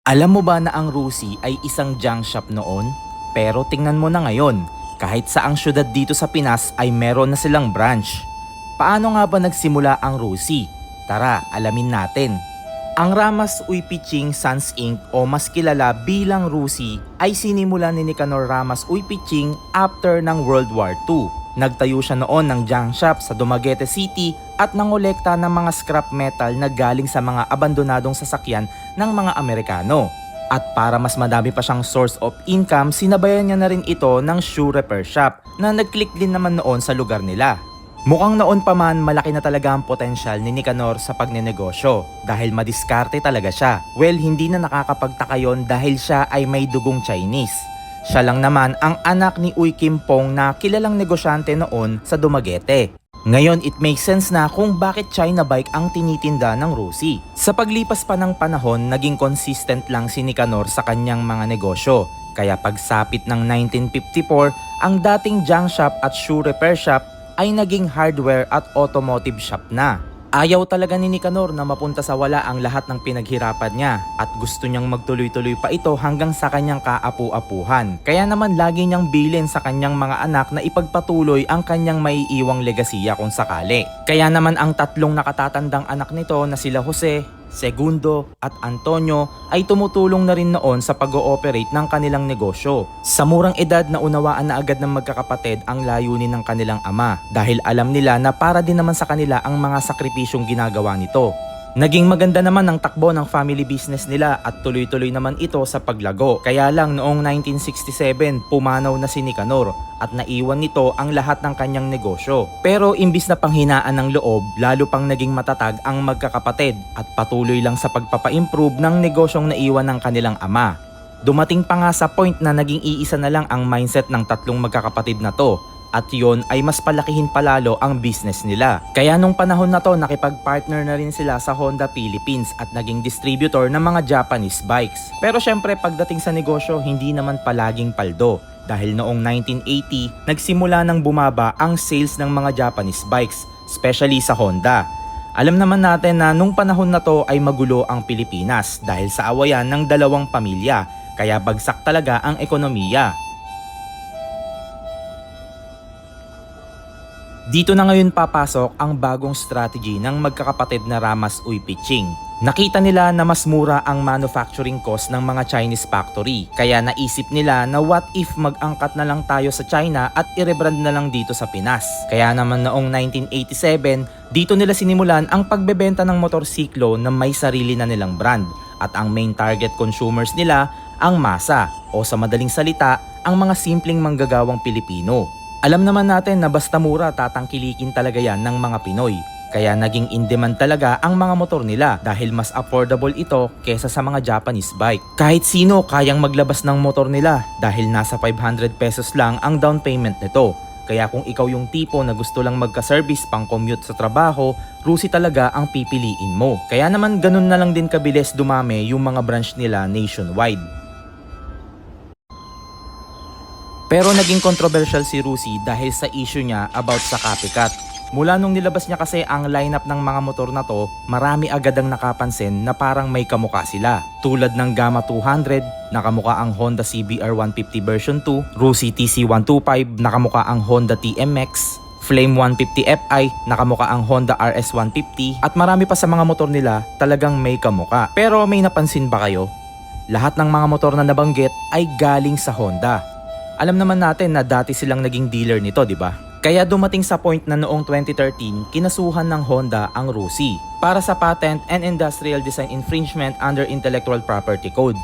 Alam mo ba na ang Rusi ay isang junk shop noon? Pero tingnan mo na ngayon, kahit saang syudad dito sa Pinas ay meron na silang branch. Paano nga ba nagsimula ang Rusi? Tara, alamin natin. Ang Ramas Uy Piching Sons Inc. o mas kilala bilang Rusi ay sinimula ni Nicanor Ramas Uy Piching after ng World War II. Nagtayo siya noon ng junk shop sa Dumaguete City at nangolekta ng mga scrap metal na galing sa mga abandonadong sasakyan ng mga Amerikano. At para mas madami pa siyang source of income, sinabayan niya na rin ito ng shoe repair shop na nag-click din naman noon sa lugar nila. Mukhang noon pa man malaki na talaga ang potensyal ni Nicanor sa pagnenegosyo dahil madiskarte talaga siya. Well, hindi na nakakapagtaka yon dahil siya ay may dugong Chinese. Siya lang naman ang anak ni Uy Kim Pong na kilalang negosyante noon sa Dumaguete. Ngayon, it makes sense na kung bakit China bike ang tinitinda ng Rusi. Sa paglipas pa ng panahon, naging consistent lang si Nicanor sa kanyang mga negosyo. Kaya pagsapit ng 1954, ang dating junk shop at shoe repair shop ay naging hardware at automotive shop na. Ayaw talaga ni Nicanor na mapunta sa wala ang lahat ng pinaghirapan niya at gusto niyang magtuloy-tuloy pa ito hanggang sa kanyang kaapu-apuhan. Kaya naman lagi niyang bilin sa kanyang mga anak na ipagpatuloy ang kanyang maiiwang legasiya kung sakali. Kaya naman ang tatlong nakatatandang anak nito na sila Jose, Segundo at Antonio ay tumutulong na rin noon sa pag-ooperate ng kanilang negosyo. Sa murang edad na unawaan na agad ng magkakapatid ang layunin ng kanilang ama dahil alam nila na para din naman sa kanila ang mga sakripisyong ginagawa nito. Naging maganda naman ang takbo ng family business nila at tuloy-tuloy naman ito sa paglago. Kaya lang noong 1967 pumanaw na si Nicanor at naiwan nito ang lahat ng kanyang negosyo. Pero imbis na panghinaan ng loob, lalo pang naging matatag ang magkakapatid at patuloy lang sa pagpapa-improve ng negosyong naiwan ng kanilang ama. Dumating pa nga sa point na naging iisa na lang ang mindset ng tatlong magkakapatid na to. At yon ay mas palakihin palalo ang business nila. Kaya nung panahon na to nakipag-partner na rin sila sa Honda Philippines at naging distributor ng mga Japanese bikes. Pero syempre pagdating sa negosyo hindi naman palaging paldo. Dahil noong 1980 nagsimula nang bumaba ang sales ng mga Japanese bikes, especially sa Honda. Alam naman natin na nung panahon na to ay magulo ang Pilipinas dahil sa awayan ng dalawang pamilya. Kaya bagsak talaga ang ekonomiya. Dito na ngayon papasok ang bagong strategy ng magkakapatid na Ramas Uy Piching. Nakita nila na mas mura ang manufacturing cost ng mga Chinese factory. Kaya naisip nila na what if mag-angkat na lang tayo sa China at i-rebrand na lang dito sa Pinas. Kaya naman noong 1987, dito nila sinimulan ang pagbebenta ng motorsiklo na may sarili na nilang brand. At ang main target consumers nila ang masa o sa madaling salita, ang mga simpleng manggagawang Pilipino. Alam naman natin na basta mura tatangkilikin talaga yan ng mga Pinoy. Kaya naging in-demand talaga ang mga motor nila dahil mas affordable ito kesa sa mga Japanese bike. Kahit sino kayang maglabas ng motor nila dahil nasa 500 pesos lang ang down payment nito. Kaya kung ikaw yung tipo na gusto lang magka-service pang commute sa trabaho, Rusi talaga ang pipiliin mo. Kaya naman ganun na lang din kabilis dumami yung mga branch nila nationwide. Pero naging controversial si Rusi dahil sa issue niya about sa copycat. Mula nung nilabas niya kasi ang lineup ng mga motor na to, marami agad ang nakapansin na parang may kamukha sila. Tulad ng Gamma 200, nakamukha ang Honda CBR 150 version 2, Rusi TC 125, nakamukha ang Honda TMX, Flame 150 Fi, nakamukha ang Honda RS 150, at marami pa sa mga motor nila talagang may kamukha. Pero may napansin ba kayo? Lahat ng mga motor na nabanggit ay galing sa Honda. Alam naman natin na dati silang naging dealer nito, di ba? Kaya dumating sa point na noong 2013, kinasuhan ng Honda ang Rusi para sa patent and industrial design infringement under Intellectual Property Code.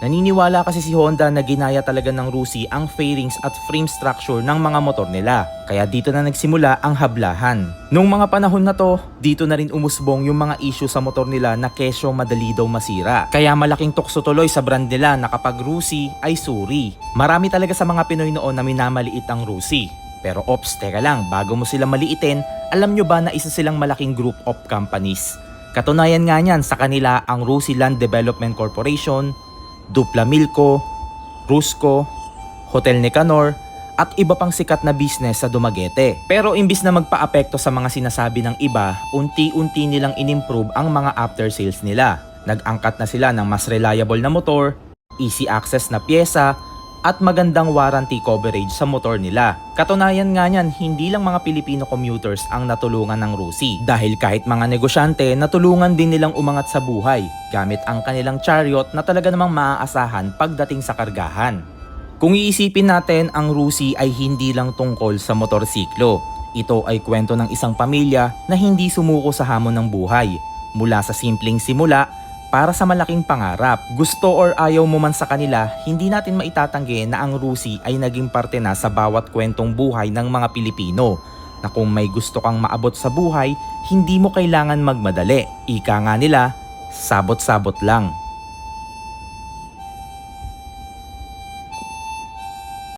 Naniniwala kasi si Honda na ginaya talaga ng Rusi ang fairings at frame structure ng mga motor nila. Kaya dito na nagsimula ang hablahan. Noong mga panahon na to, dito na rin umusbong yung mga issue sa motor nila na kesyo madali daw masira. Kaya malaking tukso tuloy sa brand nila na kapag Rusi ay suri. Marami talaga sa mga Pinoy noon na minamaliit ang Rusi. Pero ops, teka lang, bago mo sila maliitin, alam nyo ba na isa silang malaking group of companies? Katunayan nga niyan sa kanila ang Rusi Land Development Corporation, Dupla Milko, Rusco, Hotel Nicanor, at iba pang sikat na business sa Dumaguete. Pero imbis na magpa-apekto sa mga sinasabi ng iba, unti-unti nilang inimprove ang mga after sales nila. Nag-angkat na sila ng mas reliable na motor, easy access na pyesa, at magandang warranty coverage sa motor nila. Katunayan nga niyan, hindi lang mga Pilipino commuters ang natulungan ng Rusi. Dahil kahit mga negosyante, natulungan din nilang umangat sa buhay gamit ang kanilang chariot na talaga namang maaasahan pagdating sa kargahan. Kung iisipin natin, ang Rusi ay hindi lang tungkol sa motorsiklo. Ito ay kwento ng isang pamilya na hindi sumuko sa hamon ng buhay. Mula sa simpleng simula, para sa malaking pangarap. Gusto or ayaw mo man sa kanila, hindi natin maitatanggi na ang Rusi ay naging parte na sa bawat kwentong buhay ng mga Pilipino. Na kung may gusto kang maabot sa buhay, hindi mo kailangan magmadali. Ika nga nila, sabot-sabot lang.